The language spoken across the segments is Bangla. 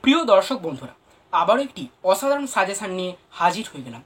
প্রিয় দর্শক বন্ধুরা, আবারও একটি অসাধারণ সাজেশন নিয়ে হাজির হয়ে গেলাম।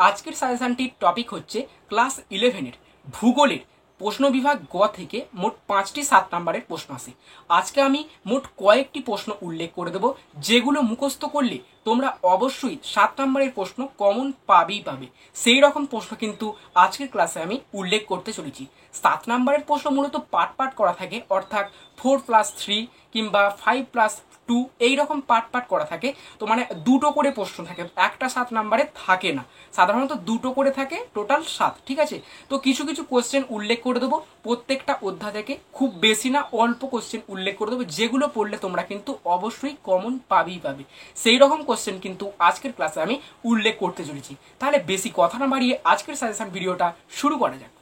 আজকের সাজেশনটির টপিক হচ্ছে ক্লাস 11-এর ভূগোলের প্রশ্ন বিভাগ গ থেকে মোট 5টি 7 নম্বরের প্রশ্ন আসে। আজকে আমি মোট কয়েকটি প্রশ্ন উল্লেখ করে দেব, যেগুলো মুখস্থ করলে তোমরা অবশ্যই 7 নম্বরের প্রশ্ন কমন পাবেই পাবে। সেই রকম প্রশ্ন কিন্তু আজকের ক্লাসে আমি উল্লেখ করতে চলেছি। 7 নম্বরের প্রশ্ন মূলত পার্ট পার্ট করা থাকে, অর্থাৎ 4+3 কিংবা 5+2 এইরকম পার্ট পার্ট করা থাকে। তো মানে দুটো করে প্রশ্ন থাকে, একটা 7 নম্বরে থাকে না, সাধারণত দুটো করে থাকে, টোটাল 7। ঠিক আছে, তো কিছু কিছু কোশ্চেন উল্লেখ করে দেবো প্রত্যেকটা অধ্যায় থেকে, খুব বেশি না, অল্প কোশ্চেন উল্লেখ করে দেবো, যেগুলো পড়লে তোমরা কিন্তু অবশ্যই কমন পাবেই পাবে। সেই রকম কোশ্চেন কিন্তু আজকের ক্লাসে আমি উল্লেখ করতে চলেছি। তাহলে বেশি কথা না বাড়িয়ে আজকের সাজেশন ভিডিওটা শুরু করা যাক।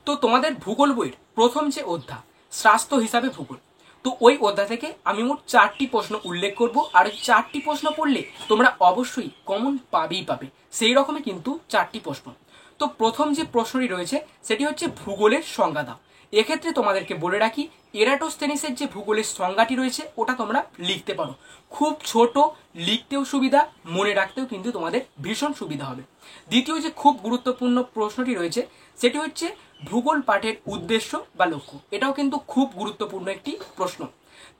তো তোমাদের ভূগোল বইয়ের প্রথম যে অধ্যায় স্বাস্থ্য হিসাবে ভূগোল, তো ওই অধ্যায় থেকে আমি মোট 4টি প্রশ্ন উল্লেখ করব, আর ওই 4টি প্রশ্ন পড়লে তোমরা অবশ্যই কমন পাবেই পাবে। সেই রকমই কিন্তু 4টি প্রশ্ন। তো প্রথম যে প্রশ্নটি রয়েছে সেটি হচ্ছে ভূগোলের সংজ্ঞা দাও। এক্ষেত্রে তোমাদেরকে বলে রাখি, এরাটোস্থেনিসের যে ভূগোলের সংজ্ঞাটি রয়েছে ওটা তোমরা লিখতে পারো। খুব ছোট, লিখতেও সুবিধা, মনে রাখতেও কিন্তু তোমাদের ভীষণ সুবিধা হবে। দ্বিতীয় যে খুব গুরুত্বপূর্ণ প্রশ্নটি রয়েছে সেটি হচ্ছে ভূগোল পাঠের উদ্দেশ্য বা লক্ষ্য। এটাও কিন্তু খুব গুরুত্বপূর্ণ একটি প্রশ্ন।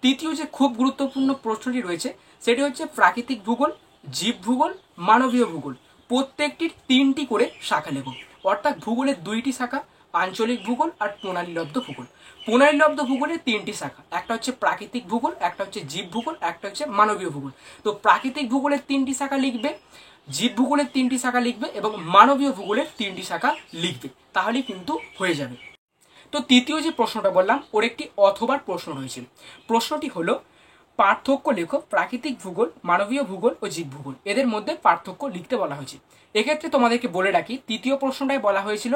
তৃতীয় যে খুব গুরুত্বপূর্ণ প্রশ্নটি রয়েছে সেটি হচ্ছে প্রাকৃতিক ভূগোল, জীব ভূগোল, মানবীয় ভূগোল। প্রত্যেকটির 3টি করে শাখা লেখো, অর্থাৎ ভূগোলের 2টি শাখা, আঞ্চলিক ভূগোল আর প্রণালীলব্ধ ভূগোল। প্রণালীলব্ধ ভূগোলের 3টি শাখা, একটা হচ্ছে প্রাকৃতিক ভূগোল, একটা হচ্ছে জীব ভূগোল, একটা হচ্ছে মানবীয় ভূগোল। তো প্রাকৃতিক ভূগোলের 3টি শাখা লিখবে, জীব ভূগোলের 3টি শাখা লিখবে এবং মানবীয় ভূগোলের 3টি শাখা লিখবে, তাহলেই কিন্তু হয়ে যাবে। তো তৃতীয় যে প্রশ্নটা বললাম ওর একটি অথবার প্রশ্ন রয়েছে। প্রশ্নটি হলো পার্থক্য লেখো প্রাকৃতিক ভূগোল, মানবীয় ভূগোল ও জীব ভূগোল, এদের মধ্যে পার্থক্য লিখতে বলা হয়েছে। এক্ষেত্রে তোমাদেরকে বলে রাখি, তৃতীয় প্রশ্নটাই বলা হয়েছিল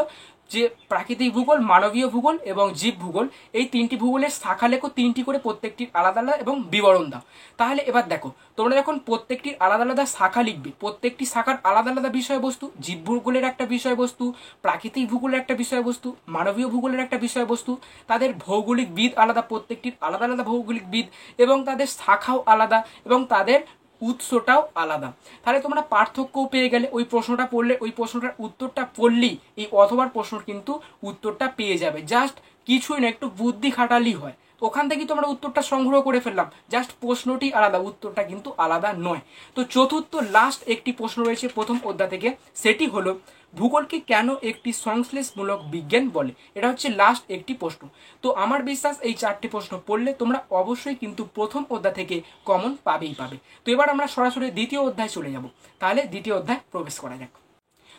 যে প্রাকৃতিক ভূগোল, মানবীয় ভূগোল এবং জীব ভূগোল, এই 3টি ভূগোলের শাখা লেখো, 3টি করে, প্রত্যেকটির আলাদা আলাদা এবং বিবরণ দাও। তাহলে এবার দেখো, তোমরা যখন প্রত্যেকটির আলাদা আলাদা শাখা লিখবে, প্রত্যেকটি শাখার আলাদা আলাদা বিষয়বস্তু, জীব ভূগোলের একটা বিষয়বস্তু, প্রাকৃতিক ভূগোলের একটা বিষয়বস্তু, মানবীয় ভূগোলের একটা বিষয়বস্তু, তাদের ভৌগোলিক বিদ আলাদা, প্রত্যেকটির আলাদা আলাদা ভৌগোলিক বিদ এবং তাদের শাখাও আলাদা এবং তাদের উৎসটাও আলাদা। তাহলে তোমরা পার্থক্যও পেয়ে গেলে। ওই প্রশ্নটা পড়লে, ওই প্রশ্নটার উত্তরটা পড়লেই এই অথবার প্রশ্নর কিন্তু উত্তরটা পেয়ে যাবে। জাস্ট কিছুই না, একটু বুদ্ধি খাটালেই হয়। ওখান থেকে তোমরা উত্তরটা সংগ্রহ করে ফেললাম, জাস্ট প্রশ্নটি আলাদা, উত্তরটা কিন্তু আলাদা নয়। তো চতুর্থ লাস্ট একটি প্রশ্ন রয়েছে প্রথম অধ্যায় থেকে, সেটি হলো ভূগোলকে কেন একটি সংশ্লেষমূলক বিজ্ঞান বলে। এটা হচ্ছে লাস্ট একটি প্রশ্ন। তো আমার বিশ্বাস এই 4টি প্রশ্ন পড়লে তোমরা অবশ্যই কিন্তু প্রথম অধ্যায় থেকে কমন পাবেই পাবে। তো এবার আমরা সরাসরি দ্বিতীয় অধ্যায় চলে যাব। তাহলে দ্বিতীয় অধ্যায় প্রবেশ করা যাক।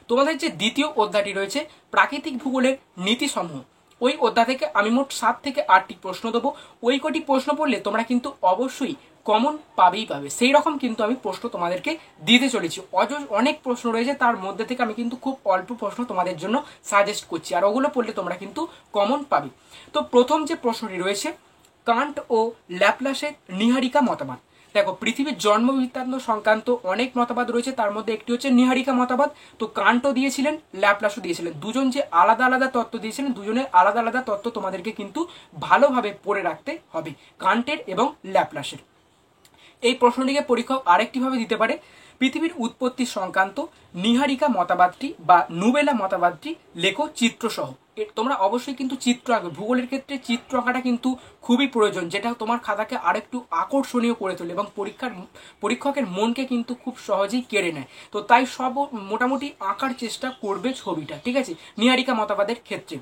তোমাদের যে দ্বিতীয় অধ্যায়টি রয়েছে প্রাকৃতিক ভূগোলের নীতিসমূহ, ওই অধ্যায় থেকে আমি মোট 7 থেকে 8টি প্রশ্ন দেবো। ওই কটি প্রশ্ন পড়লে তোমরা কিন্তু অবশ্যই কমন পাবেই পাবে। সেই রকম কিন্তু আমি প্রশ্ন তোমাদেরকে দিতে চলেছি। অনেক প্রশ্ন রয়েছে, তার মধ্যে থেকে আমি কিন্তু খুব অল্প প্রশ্ন তোমাদের জন্য সাজেস্ট করছি, আর ওগুলো পড়লে তোমরা কিন্তু কমন পাবে। তো প্রথম যে প্রশ্নটি রয়েছে, কান্ট ও ল্যাপ্লাসের নীহারিকা মতবাদ। দেখো, পৃথিবীর জন্ম বৃত্তান্ত সংক্রান্ত অনেক মতবাদ রয়েছে, তার মধ্যে একটি হচ্ছে নীহারিকা মতবাদ। তো কান্টও দিয়েছিলেন, ল্যাপ্লাসও দিয়েছিলেন, দুজন যে আলাদা আলাদা তত্ত্ব দিয়েছিলেন, দুজনের আলাদা আলাদা তত্ত্ব তোমাদেরকে কিন্তু ভালোভাবে পড়ে রাখতে হবে, কান্টের এবং ল্যাপ্লাসের। এই প্রশ্নটিকে পরীক্ষক আরেকটিভাবে দিতে পারে, পৃথিবীর উৎপত্তি সংক্রান্ত নীহারিকা মতবাদটি বা নুবেলা মতবাদটি লেখো চিত্রসহ। তোমরা অবশ্যই কিন্তু চিত্র আঁকবে। ভূগোলের ক্ষেত্রে চিত্র আঁকাটা কিন্তু খুবই প্রয়োজন, যেটা তোমার খাতাকে আরেকটু আকর্ষণীয় করে তোলে এবং পরীক্ষকের মনকে কিন্তু খুব সহজেই কেড়ে নেয়। তো তাই সব মোটামুটি আঁকার চেষ্টা করবে ছবিটা, ঠিক আছে, নীহারিকা মতবাদের ক্ষেত্রে।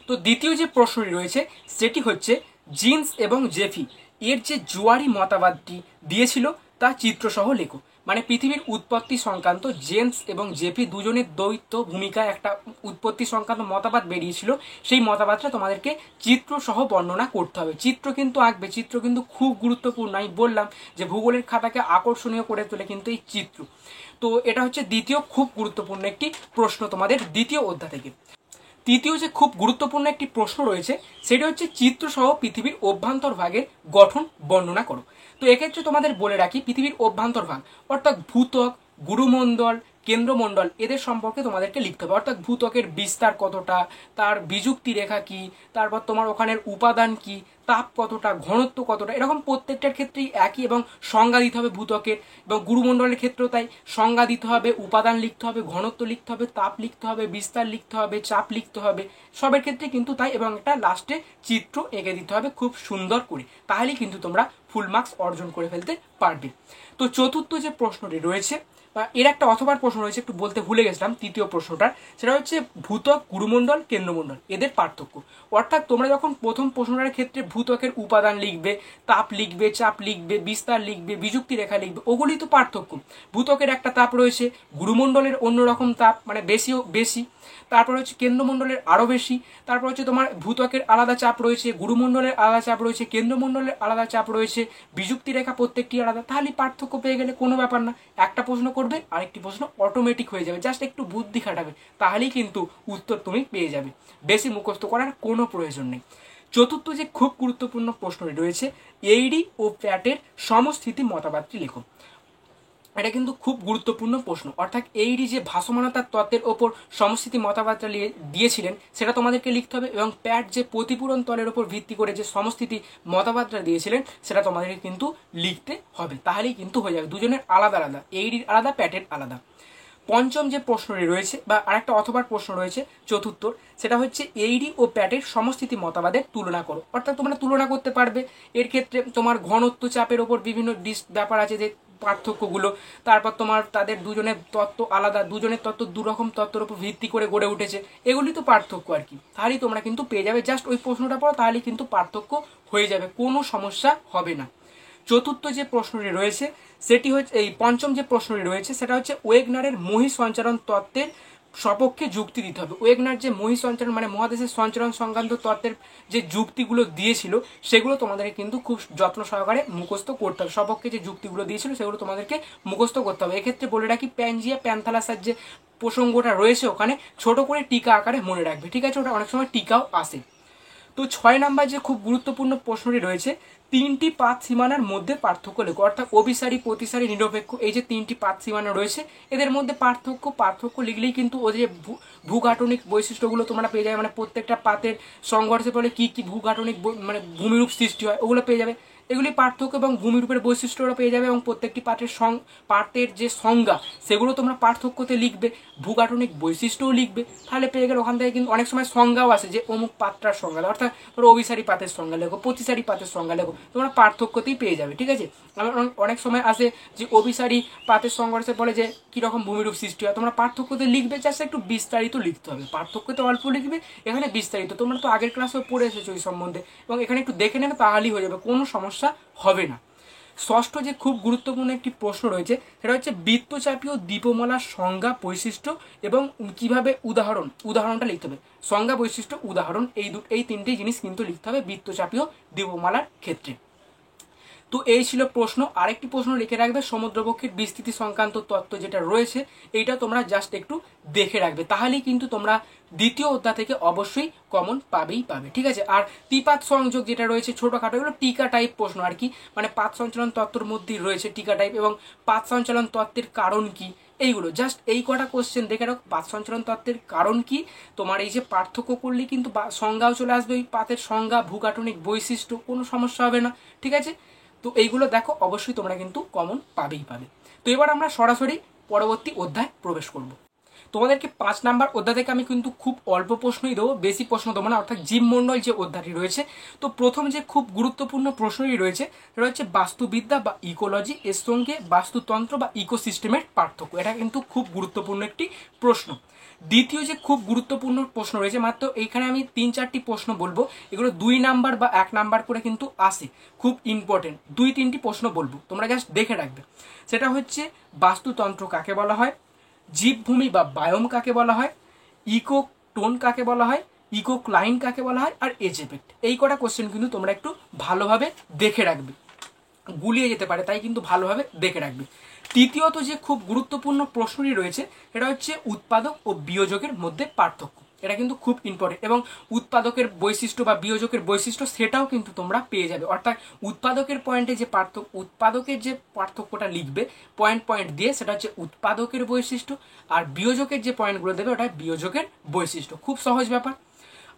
তো দ্বিতীয় যে প্রশ্নটি রয়েছে সেটি হচ্ছে জিন্স এবং জেফি এর যে জুয়ারি মতবাদটি দিয়েছিল তা চিত্রসহ লেখো। মানে পৃথিবীর উৎপত্তি সংক্রান্ত জেন্স এবং জেফি দুজনের দ্বৈত ভূমিকায় একটা উৎপত্তি সংক্রান্ত মতবাদ বেরিয়েছিল, সেই মতবাদটা তোমাদেরকে চিত্রসহ বর্ণনা করতে হবে। চিত্র কিন্তু আঁকবে, চিত্র কিন্তু খুব গুরুত্বপূর্ণ। আমি বললাম যে ভূগোলের খাতাকে আকর্ষণীয় করে তোলে কিন্তু এই চিত্র। তো এটা হচ্ছে দ্বিতীয় খুব গুরুত্বপূর্ণ একটি প্রশ্ন তোমাদের দ্বিতীয় অধ্যায় থেকে। তৃতীয় যে খুব গুরুত্বপূর্ণ একটি প্রশ্ন রয়েছে সেটা হচ্ছে চিত্রসহ পৃথিবীর অভ্যন্তর ভাগের গঠন বর্ণনা করো। তো এক্ষেত্রে তোমাদের বলে রাখি, পৃথিবীর অভ্যন্তর ভাগ অর্থাৎ ভূত্বক, গুরুমণ্ডল, কেন্দ্রমণ্ডল, এদের সম্পর্কে তোমাদেরকে লিখতে হবে। অর্থাৎ ভূত্বকের বিস্তার কতটা, তার বিযুক্তি রেখা কি, তারপর তোমার ওখানের উপাদান কি, তাপ কতটা, ঘনত্ব কতটা, এরকম প্রত্যেকটার ক্ষেত্রেই একই, এবং সংজ্ঞা দিতে হবে ভূত্বকের, এবং গুরুমণ্ডলের ক্ষেত্রেও তাই সংজ্ঞা দিতে হবে, উপাদান লিখতে হবে, ঘনত্ব লিখতে হবে, তাপ লিখতে হবে, বিস্তার লিখতে হবে, চাপ লিখতে হবে, সবের ক্ষেত্রে কিন্তু তাই, এবং একটা লাস্টে চিত্র এঁকে দিতে হবে খুব সুন্দর করে, তাহলেই কিন্তু তোমরা ফুল মার্কস অর্জন করে ফেলতে পারবে। তো চতুর্থ যে প্রশ্নটি রয়েছে, এর একটা অথবার প্রশ্ন রয়েছে, একটু বলতে ভুলে গেছিলাম তৃতীয় প্রশ্নটা, সেটা হচ্ছে ভূত্বক, গুরুমণ্ডল, কেন্দ্রমণ্ডল এদের পার্থক্য। অর্থাৎ তোমরা যখন প্রথম প্রশ্নটার ক্ষেত্রে ভূত্বকের উপাদান লিখবে, তাপ লিখবে, চাপ লিখবে, বিস্তার লিখবে, বিযুক্তি রেখা লিখবে, ওগুলি তো পার্থক্য। ভূত্বকের একটা তাপ রয়েছে, গুরুমণ্ডলের অন্যরকম তাপ, মানে বেশি, তারপর হচ্ছে কেন্দ্রমণ্ডলের আরও বেশি, তারপর হচ্ছে তোমার ভূত্বকের আলাদা চাপ রয়েছে, গুরুমণ্ডলের আলাদা চাপ রয়েছে, কেন্দ্রমণ্ডলের আলাদা চাপ রয়েছে, বিযুক্তি রেখা প্রত্যেকটি আলাদা, তাহলে পার্থক্য পেয়ে গেলে কোনো ব্যাপার না, একটা প্রশ্ন করবে আরেকটি প্রশ্ন অটোমেটিক হয়ে যাবে, জাস্ট একটু বুদ্ধি খাটাবে, তাহলেই কিন্তু উত্তর তুমি পেয়ে যাবে, বেশি মুখস্থ করার কোনো প্রয়োজন নেই। চতুর্থ যে খুব গুরুত্বপূর্ণ প্রশ্নটি রয়েছে, এইডি ও প্যাটের সমস্থিতি মতবাদটি লেখো। এটা কিন্তু খুব গুরুত্বপূর্ণ প্রশ্ন, অর্থাৎ এইডি যে ভাসমানতার তত্ত্বের ওপর সমস্থিতি মতবাদটা দিয়েছিলেন সেটা তোমাদেরকে লিখতে হবে, এবং প্যাট যে প্রতিপূরণ তলের ওপর ভিত্তি করে যে সমস্থিতি মতবাদটা দিয়েছিলেন সেটা তোমাদেরকে কিন্তু লিখতে হবে, তাহলেই কিন্তু হয়ে যাবে। দুজনের আলাদা আলাদা, এইডির আলাদা, প্যাটের আলাদা। পঞ্চম যে প্রশ্নটি রয়েছে বা আরেকটা অথবার প্রশ্ন রয়েছে চতুর্থর, সেটা হচ্ছে এইডি ও প্যাটের সমস্থিতি মতবাদের তুলনা করো। অর্থাৎ তোমরা তুলনা করতে পারবে, এর ক্ষেত্রে তোমার ঘনত্ব, চাপের ওপর বিভিন্ন ব্যাপার আছে যে পার্থক্যগুলো, তারপর তোমার তাদের দুজনের তত্ত্ব আলাদা, দুজনের তত্ত্ব দুরকম তত্ত্বের উপর ভিত্তি করে গড়ে উঠেছে, এগুলি তো পার্থক্য আর কি, তাহলেই তোমরা কিন্তু পেয়ে যাবে, জাস্ট ওই প্রশ্নটা পড়ো তাহলেই কিন্তু পার্থক্য হয়ে যাবে, কোনো সমস্যা হবে না। চতুর্থ যে প্রশ্নটি রয়েছে সেটি হচ্ছে, এই পঞ্চম যে প্রশ্নটি রয়েছে সেটা হচ্ছে ওয়েগনারের মহী সঞ্চারণ তত্ত্বের সপক্ষে যুক্তি দিতে হবে। ওয়েগনার যে মহী সঞ্চারণ মানে মহাদেশের সঞ্চারণ সংক্রান্ত তত্ত্বের যে যুক্তিগুলো দিয়েছিল সেগুলো তোমাদেরকে কিন্তু খুব যত্ন সহকারে মুখস্থ করতে হবে, সপক্ষে যে যুক্তিগুলো দিয়েছিল সেগুলো তোমাদেরকে মুখস্থ করতে হবে। এক্ষেত্রে বলে রাখি, প্যানজিয়া প্যান্থালাসের যে প্রসঙ্গটা রয়েছে ওখানে ছোট করে টিকা আকারে মনে রাখবে, ঠিক আছে, ওটা অনেক সময় টিকাও আসে। তো 6 নাম্বার যে খুব গুরুত্বপূর্ণ প্রশ্নটি রয়েছে, তিনটি পাত সীমানার মধ্যে পার্থক্য লেখো। অর্থাৎ অভিসারী, প্রতিসারী, নিরপেক্ষ, এই যে তিনটি পাত সীমানা রয়েছে এদের মধ্যে পার্থক্য লিখলেই কিন্তু ওই যে ভূগাঠনিক বৈশিষ্ট্যগুলো তোমরা পেয়ে যাবে, মানে প্রত্যেকটা পাতের সংঘর্ষের ফলে কি কি ভূগাঠনিক মানে ভূমিরূপ সৃষ্টি হয় ওগুলো পেয়ে যাবে, এগুলি পার্থক্য এবং ভূমিরূপের বৈশিষ্ট্যরা পেয়ে যাবে, এবং প্রত্যেকটি পাতের যে সংজ্ঞা সেগুলো তোমরা পার্থক্যতে লিখবে, ভূগাঠনিক বৈশিষ্ট্যও লিখবে, তাহলে পেয়ে গেলে। ওখান থেকে কিন্তু অনেক সময় সংজ্ঞাও আসে যে অমুক পাত্রার সংজ্ঞা, অর্থাৎ ধরো অভিসারী পাতের সংজ্ঞা লেখো, প্রতিসারী পাতের সংজ্ঞা লেখো, তোমরা পার্থক্যতেই পেয়ে যাবে, ঠিক আছে। অনেক সময় আসে যে অভিসারী পাতের সংঘর্ষের ফলে যে কিরকম ভূমিরূপ সৃষ্টি হয়, তোমরা পার্থক্যতে লিখবে, জাস্ট একটু বিস্তারিত লিখতে হবে, পার্থক্যতে অল্প লিখবে, এখানে বিস্তারিত, তোমরা তো আগের ক্লাসেও পড়ে এসেছো এই সম্বন্ধে, এবং এখানে একটু দেখে নেবে তাহলেই হয়ে যাবে, কোনো সমস্যা হবে না। ষষ্ঠ যে খুব গুরুত্বপূর্ণ একটি প্রশ্ন রয়েছে সেটা হচ্ছে বৃত্তচাপীয় দীপমালার সংজ্ঞা, বৈশিষ্ট্য এবং কিভাবে উদাহরণটা লিখতে হবে, সংজ্ঞা, বৈশিষ্ট্য, উদাহরণ, এই তিনটি জিনিস কিন্তু লিখতে হবে বৃত্তচাপীয় দীপমালার ক্ষেত্রে। তো এই ছিল প্রশ্ন। আরেকটি প্রশ্ন লিখে রাখবে, সমুদ্রবক্ষের বিস্তৃতি সংক্রান্ত তত্ত্ব যেটা রয়েছে এইটা তোমরা জাস্ট একটু দেখে রাখবে, তাহলেই কিন্তু তোমরা দ্বিতীয় অধ্যায় থেকে অবশ্যই কমন পাবে, ঠিক আছে। আর ত্রিপাত সংযোগ যেটা রয়েছে ছোটখাটো, এগুলো টিকা টাইপ প্রশ্ন আর কি, মানে পাত সঞ্চালন তত্ত্বের মধ্যেই রয়েছে টিকা টাইপ, এবং পাত সঞ্চালন তত্ত্বের কারণ কি, এইগুলো জাস্ট এই কটা কোশ্চেন দেখে রাখো। পাত সঞ্চালন তত্ত্বের কারণ কি, তোমার এই যে পার্থক্য করলে কিন্তু সংজ্ঞাও চলে আসবে, ওই পাতের সংজ্ঞা, ভূগাঠনিক বৈশিষ্ট্য, কোনো সমস্যা হবে না, ঠিক আছে। তো এইগুলো দেখো, অবশ্যই তোমরা কিন্তু কমন পাবে। তো এবার আমরা সরাসরি পরবর্তী অধ্যায় প্রবেশ করব। তোমাদেরকে 5 নাম্বার অধ্যায় থেকে আমি কিন্তু খুব অল্প প্রশ্নই দেবো, বেশি প্রশ্ন দেবো না, অর্থাৎ জীবমণ্ডল যে অধ্যায়টি রয়েছে। তো প্রথম যে খুব গুরুত্বপূর্ণ প্রশ্নটি রয়েছে সেটা হচ্ছে বাস্তুবিদ্যা বা ইকোলজি, এর সঙ্গে বাস্তুতন্ত্র বা ইকোসিস্টেমের পার্থক্য, এটা কিন্তু খুব গুরুত্বপূর্ণ একটি প্রশ্ন। দ্বিতীয় যে খুব গুরুত্বপূর্ণ প্রশ্ন রয়েছে, মাত্র এইখানে আমি 3-4টি প্রশ্ন বলবো, এগুলো 2 নাম্বার বা 1 নাম্বার করে কিন্তু আসে, খুব ইম্পর্টেন্ট 2-3টি প্রশ্ন বলবো, তোমরা জাস্ট দেখে রাখবে। সেটা হচ্ছে বাস্তুতন্ত্র কাকে বলা হয়, জীবভূমি বা বায়োম কাকে বলা হয়, ইকো টোন কাকে বলা হয়, ইকো ক্লাইন কাকে বলা হয়, আর এজ এফেক্ট। এই কটা কোশ্চেন কিন্তু তোমরা একটু ভালোভাবে দেখে রাখবে, গুলিয়ে যেতে পারে, তাই কিন্তু ভালোভাবে দেখে রাখবে। তৃতীয়ত যে খুব গুরুত্বপূর্ণ প্রশ্নটি রয়েছে সেটা হচ্ছে উৎপাদক ও বিয়োজকের মধ্যে পার্থক্য, এটা কিন্তু খুব ইম্পর্টেন্ট, এবং উৎপাদকের বৈশিষ্ট্য বা বিয়োজকের বৈশিষ্ট্য সেটাও কিন্তু তোমরা পেয়ে যাবে। অর্থাৎ উৎপাদকের পয়েন্টে যে উৎপাদকের যে পার্থক্যটা লিখবে পয়েন্ট দিয়ে, সেটা হচ্ছে উৎপাদকের বৈশিষ্ট্য, আর বিয়োজকের যে পয়েন্টগুলো দেবে ওটা বিয়োজকের বৈশিষ্ট্য, খুব সহজ ব্যাপার।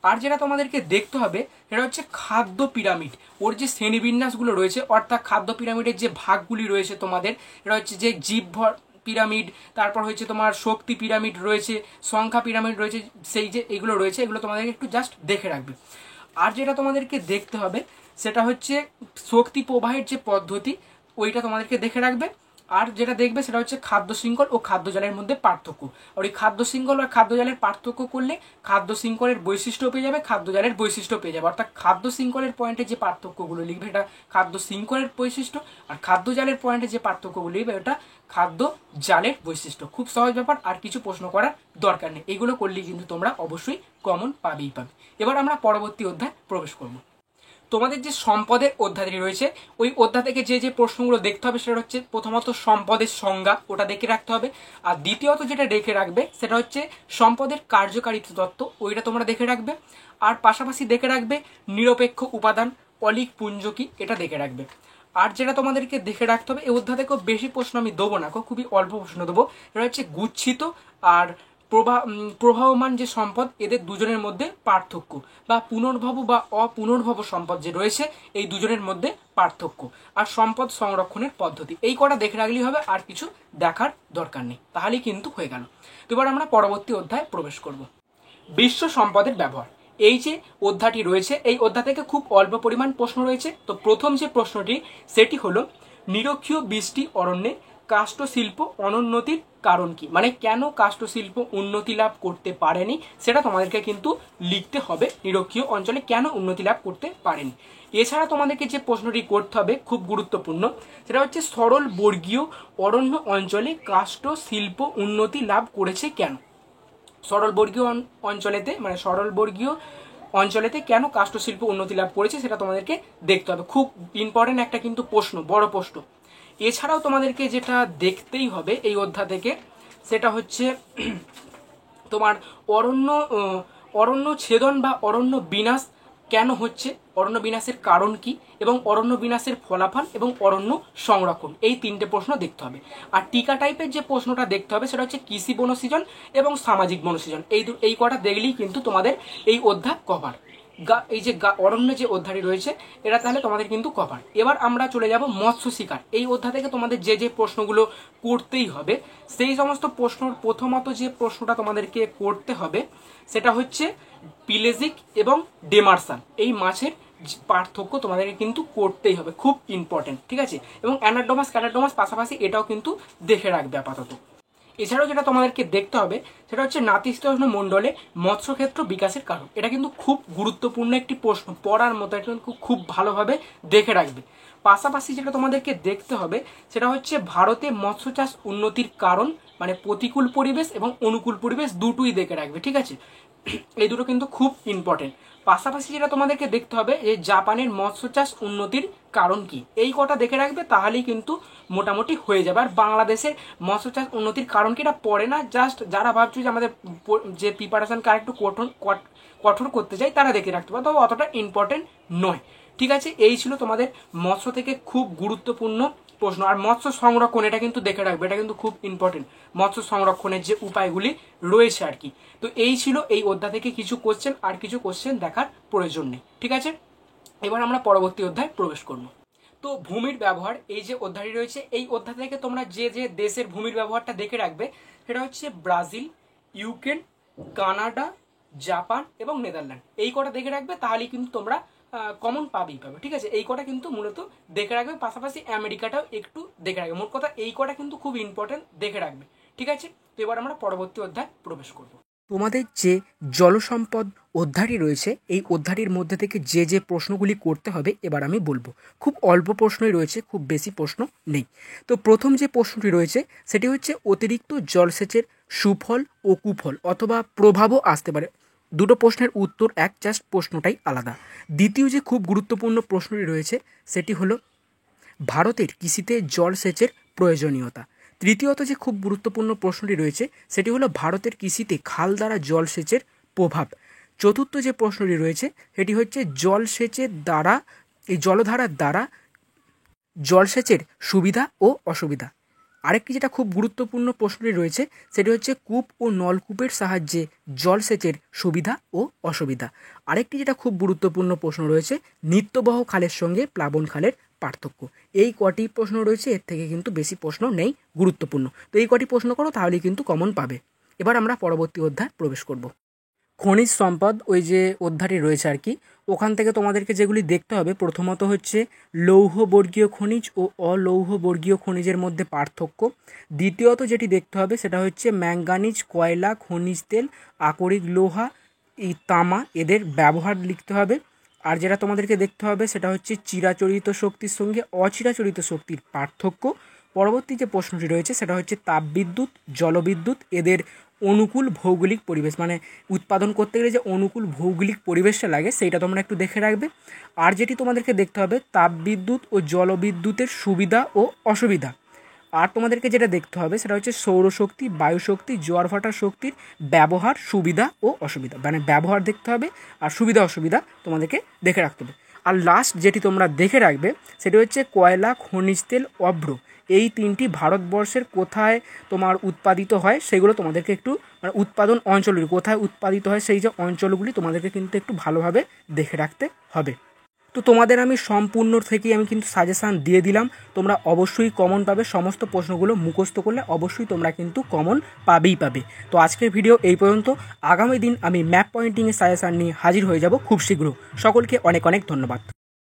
আর যেটা তোমাদেরকে দেখতে হবে সেটা হচ্ছে খাদ্য পিরামিড, ওর যে শ্রেণীবিন্যাসগুলো রয়েছে, অর্থাৎ খাদ্য পিরামিডের যে ভাগগুলি রয়েছে তোমাদের, এটা হচ্ছে যে জীবভর পিরামিড, তারপর হচ্ছে তোমার শক্তি পিরামিড রয়েছে, সংখ্যা পিরামিড রয়েছে, সেই যে এগুলো রয়েছে এগুলো তোমাদেরকে একটু জাস্ট দেখে রাখবে। আর যেটা তোমাদেরকে দেখতে হবে সেটা হচ্ছে শক্তি প্রবাহের যে পদ্ধতি, ওইটা তোমাদেরকে দেখে রাখবে। আর যেটা দেখবে সেটা হচ্ছে খাদ্য শৃঙ্খল ও খাদ্য জালের মধ্যে পার্থক্য। আর ওই খাদ্য শৃঙ্খল আর খাদ্য জালের পার্থক্য করলে খাদ্য শৃঙ্খলের বৈশিষ্ট্য পেয়ে যাবে, খাদ্য জালের বৈশিষ্ট্য পেয়ে যাবে। অর্থাৎ খাদ্য শৃঙ্খলের পয়েন্টে যে পার্থক্যগুলো লিখবে এটা খাদ্য শৃঙ্খলের বৈশিষ্ট্য, আর খাদ্য জালের পয়েন্টে যে পার্থক্যগুলো লিখবে এটা খাদ্য জালের বৈশিষ্ট্য। খুব সহজ ব্যাপার, আর কিছু প্রশ্ন করার দরকার নেই। এইগুলো করলেই কিন্তু তোমরা অবশ্যই কমন পাবেই পাবে। এবার আমরা পরবর্তী অধ্যায় প্রবেশ করব। তোমাদের যে সম্পদের অধ্যায়টি রয়েছে, ওই অধ্যায় থেকে যে যে প্রশ্নগুলো দেখতে হবে সেটা হচ্ছে প্রথমত সম্পদের সংজ্ঞা, ওটা দেখে রাখতে হবে। আর দ্বিতীয়ত যেটা দেখে রাখবে সেটা হচ্ছে সম্পদের কার্যকারিতা তত্ত্ব, ওইটা তোমরা দেখে রাখবে। আর পাশাপাশি দেখে রাখবে নিরপেক্ষ উপাদান, অলিক পুঞ্জ কি, এটা দেখে রাখবে। আর যেটা তোমাদেরকে দেখে রাখতে হবে, এই অধ্যায় থেকেও বেশি প্রশ্ন আমি দেবো না, খুবই অল্প প্রশ্ন দেবো। এটা হচ্ছে গুচ্ছিত আর প্রবাহমান যে সম্পদ, এদের দুজনের মধ্যে পার্থক্য, বা পুনর্ভব বা অপুনর্ভব সম্পদ যে রয়েছে এই দুজনের মধ্যে পার্থক্য, আর সম্পদ সংরক্ষণের পদ্ধতি। এই কটা দেখে রাখলেই হবে, আর কিছু দেখার দরকার নেই, তাহলেই কিন্তু হয়ে গেল। তো এবার আমরা পরবর্তী অধ্যায়ে প্রবেশ করব। বিশ্ব সম্পদের ব্যবহার, এই যে অধ্যায়টি রয়েছে এই অধ্যায় থেকে খুব অল্প পরিমাণ প্রশ্ন রয়েছে। তো প্রথম যে প্রশ্নটি সেটি হলো নিরক্ষীয় বৃষ্টি অরণ্যে কাষ্ঠ শিল্প অনুন্নতির কারণ কি, মানে কেন কাষ্ঠ শিল্প উন্নতি লাভ করতে পারেনি সেটা তোমাদেরকে কিন্তু লিখতে হবে, নিরক্ষীয় অঞ্চলে কেন উন্নতি লাভ করতে পারেনি। এছাড়া তোমাদেরকে যে প্রশ্নটি করতে হবে খুব গুরুত্বপূর্ণ, সেটা হচ্ছে সরল বর্গীয় অরণ্য অঞ্চলে কাষ্ঠ শিল্প উন্নতি লাভ করেছে কেন। সরলবর্গীয় অঞ্চলেতে, মানে সরলবর্গীয় অঞ্চলেতে কেন কাষ্ঠ শিল্প উন্নতি লাভ করেছে সেটা তোমাদেরকে দেখতে হবে। খুব ইম্পর্টেন্ট একটা কিন্তু প্রশ্ন, বড় প্রশ্ন। এছাড়াও তোমাদেরকে যেটা দেখতেই হবে এই অধ্যায় থেকে সেটা হচ্ছে তোমার অরণ্য ছেদন বা অরণ্য বিনাশ কেন হচ্ছে, অরণ্য বিনাশের কারণ কি, এবং অরণ্য বিনাশের ফলাফল এবং অরণ্য সংরক্ষণ, এই তিনটে প্রশ্ন দেখতে হবে। আর টিকা টাইপের যে প্রশ্নটা দেখতে হবে সেটা হচ্ছে কৃষি বনসৃজন এবং সামাজিক বনসৃজন, এই কটা দেখলেই কিন্তু তোমাদের এই অধ্যায় কভার। এই যে অরণ্য যে অধ্যায়টি রয়েছে এটা তাহলে তোমাদের কিন্তু কভার। এবার আমরা চলে যাব মৎস্য শিকার। এই অধ্যায় থেকে তোমাদের যে যে প্রশ্নগুলো করতেই হবে সেই সমস্ত প্রশ্ন, প্রথমত যে প্রশ্নটা তোমাদেরকে করতে হবে সেটা হচ্ছে পিলেজিক এবং ডেমার্সাল, এই মাছের পার্থক্য তোমাদেরকে কিন্তু করতেই হবে, খুব ইম্পর্টেন্ট, ঠিক আছে। এবং অ্যানাডোমাস ক্যানাডোমাস পাশাপাশি এটাও কিন্তু দেখে রাখবে আপাতত। এছাড়াও যেটা তোমাদেরকে দেখতে হবে সেটা হচ্ছে নাতিশীতোষ্ণ মণ্ডলে মৎস্যক্ষেত্র বিকাশের কারণ, এটা কিন্তু খুব গুরুত্বপূর্ণ একটি প্রশ্ন, পড়ার মতো, এটা খুব ভালোভাবে দেখে রাখবে। পাশাপাশি যেটা তোমাদেরকে দেখতে হবে সেটা হচ্ছে ভারতে মৎস্য চাষ উন্নতির কারণ, মানে প্রতিকূল পরিবেশ এবং অনুকূল পরিবেশ দুটোই দেখে রাখবে, ঠিক আছে। এই দুটো কিন্তু খুব ইম্পর্টেন্ট। পাশাপাশি যেটা তোমাদেরকে দেখতে হবে যে জাপানের মৎস্য চাষ উন্নতির কারণ কি, এই কটা দেখে রাখবে, তাহলেই কিন্তু মোটামুটি হয়ে যাবে। আর বাংলাদেশের মৎস্য চাষ উন্নতির কারণ কি, এটা পড়ে না, জাস্ট যারা ভাবছো যে আমাদের যে প্রিপারেশনকে আরেকটু কঠোর করতে চাই তারা দেখে রাখতে পারে, তবে অতটা ইম্পর্টেন্ট নয়, ঠিক আছে। এই ছিল তোমাদের মৎস্য থেকে খুব গুরুত্বপূর্ণ প্রশ্ন। আর মৎস্য সংরক্ষণ এটা কিন্তু দেখে রাখবে, এটা কিন্তু খুব ইম্পর্টেন্ট, মৎস্য সংরক্ষণের যে উপায়গুলি রয়েছে আর কি। তো এই ছিল এই অধ্যায় থেকে কিছু কোশ্চেন, আর কিছু কোশ্চেন দেখার প্রয়োজন নেই, ঠিক আছে। এবার আমরা পরবর্তী অধ্যায় প্রবেশ করব। তো ভূমির ব্যবহার, এই যে অধ্যায়টি রয়েছে এই অধ্যায় থেকে তোমরা যে যে দেশের ভূমির ব্যবহারটা দেখে রাখবে সেটা হচ্ছে ব্রাজিল, ইউক্রেন, কানাডা, জাপান এবং নেদারল্যান্ড, এই কটা দেখে রাখবে, তাহলেই কিন্তু তোমরা কমন পাবে, ঠিক আছে। এই কটা কিন্তু মূলত দেখে রাখবে, পাশাপাশি আমেরিকাটাও একটু দেখে রাখবে। মোট কথা এই কটা কিন্তু খুব ইম্পর্টেন্ট, দেখে রাখবে, ঠিক আছে। তো এবার আমরা পরবর্তী অধ্যায় প্রবেশ করব। তোমাদের যে জলসম্পদ অধ্যায়টি রয়েছে এই অধ্যায়টির মধ্যে থেকে যে যে প্রশ্নগুলি করতে হবে এবার আমি বলবো। খুব অল্প প্রশ্নই রয়েছে, খুব বেশি প্রশ্ন নেই। তো প্রথম যে প্রশ্নটি রয়েছে সেটি হচ্ছে অতিরিক্ত জলসেচের সুফল ও কুফল অথবা প্রভাবও আসতে পারে। দুটো প্রশ্নের উত্তর এক, জাস্ট প্রশ্নটাই আলাদা। দ্বিতীয় যে খুব গুরুত্বপূর্ণ প্রশ্নটি রয়েছে সেটি হলো ভারতের কৃষিতে জলসেচের প্রয়োজনীয়তা। তৃতীয়ত যে খুব গুরুত্বপূর্ণ প্রশ্নটি রয়েছে সেটি হলো ভারতের কৃষিতে খাল দ্বারা জলসেচের প্রভাব। চতুর্থ যে প্রশ্নটি রয়েছে সেটি হচ্ছে জলসেচের দ্বারা, এই জলধারার দ্বারা জলসেচের সুবিধা ও অসুবিধা। আরেকটি যেটা খুব গুরুত্বপূর্ণ প্রশ্নটি রয়েছে সেটি হচ্ছে কূপ ও নলকূপের সাহায্যে জলসেচের সুবিধা ও অসুবিধা। আরেকটি যেটা খুব গুরুত্বপূর্ণ প্রশ্ন রয়েছে নিত্যবহ খালের সঙ্গে প্লাবন খালের পার্থক্য। এই কটি প্রশ্ন রয়েছে, এর থেকে কিন্তু বেশি প্রশ্ন নেই গুরুত্বপূর্ণ। তো এই কটি প্রশ্ন করো, তাহলেই কিন্তু কমন পাবে। এবার আমরা পরবর্তী অধ্যায় প্রবেশ করব। খনিজ সম্পদ, ওই যে অধ্যায়টি রয়েছে আর কি, ওখান থেকে তোমাদেরকে যেগুলি দেখতে হবে, প্রথমত হচ্ছে লৌহবর্গীয় খনিজ ও অলৌহবর্গীয় খনিজের মধ্যে পার্থক্য। দ্বিতীয়ত যেটি দেখতে হবে সেটা হচ্ছে ম্যাঙ্গানিজ, কয়লা, খনিজ তেল, আকরিক লোহা, এই তামা, এদের ব্যবহার লিখতে হবে। আর যেটা তোমাদেরকে দেখতে হবে সেটা হচ্ছে চিরাচরিত শক্তির সঙ্গে অচিরাচরিত শক্তির পার্থক্য। পরবর্তী যে প্রশ্নটি রয়েছে সেটা হচ্ছে তাপবিদ্যুৎ, জলবিদ্যুৎ, এদের অনুকূল ভৌগোলিক পরিবেশ, মানে উৎপাদন করতে গেলে যে অনুকূল ভৌগোলিক পরিবেশটা লাগে সেইটা তোমরা একটু দেখে রাখবে। আর যেটি তোমাদেরকে দেখতে হবে তাপবিদ্যুৎ ও জলবিদ্যুতের সুবিধা ও অসুবিধা। আর তোমাদেরকে যেটা দেখতে হবে সেটা হচ্ছে সৌরশক্তি, বায়ুশক্তি, জোয়ার ভাটার শক্তির ব্যবহার, সুবিধা ও অসুবিধা, মানে ব্যবহার দেখতে হবে আর সুবিধা অসুবিধা তোমাদেরকে দেখে রাখতে হবে। আর লাস্ট যেটি তোমরা দেখে রাখবে সেটি হচ্ছে কয়লা, খনিজ তেল, অভ্র, এই তিনটি ভারতবর্ষের কোথায় তোমার উৎপাদিত হয় সেগুলো তোমাদেরকে একটু, মানে উৎপাদন অঞ্চলগুলি কোথায় উৎপাদিত হয় সেই যে অঞ্চলগুলি তোমাদেরকে কিন্তু একটু ভালোভাবে দেখে রাখতে হবে। তো তোমাদের আমি সম্পূর্ণ থেকেই আমি কিন্তু সাজেশান দিয়ে দিলাম, তোমরা অবশ্যই কমন পাবে। সমস্ত প্রশ্নগুলো মুখস্থ করলে অবশ্যই তোমরা কিন্তু কমন পাবেই পাবে। তো আজকের ভিডিও এই পর্যন্ত। আগামী দিন আমি ম্যাপ পয়েন্টিংয়ের সাজেশান নিয়ে হাজির হয়ে যাব খুব শীঘ্র। সকলকে অনেক অনেক ধন্যবাদ।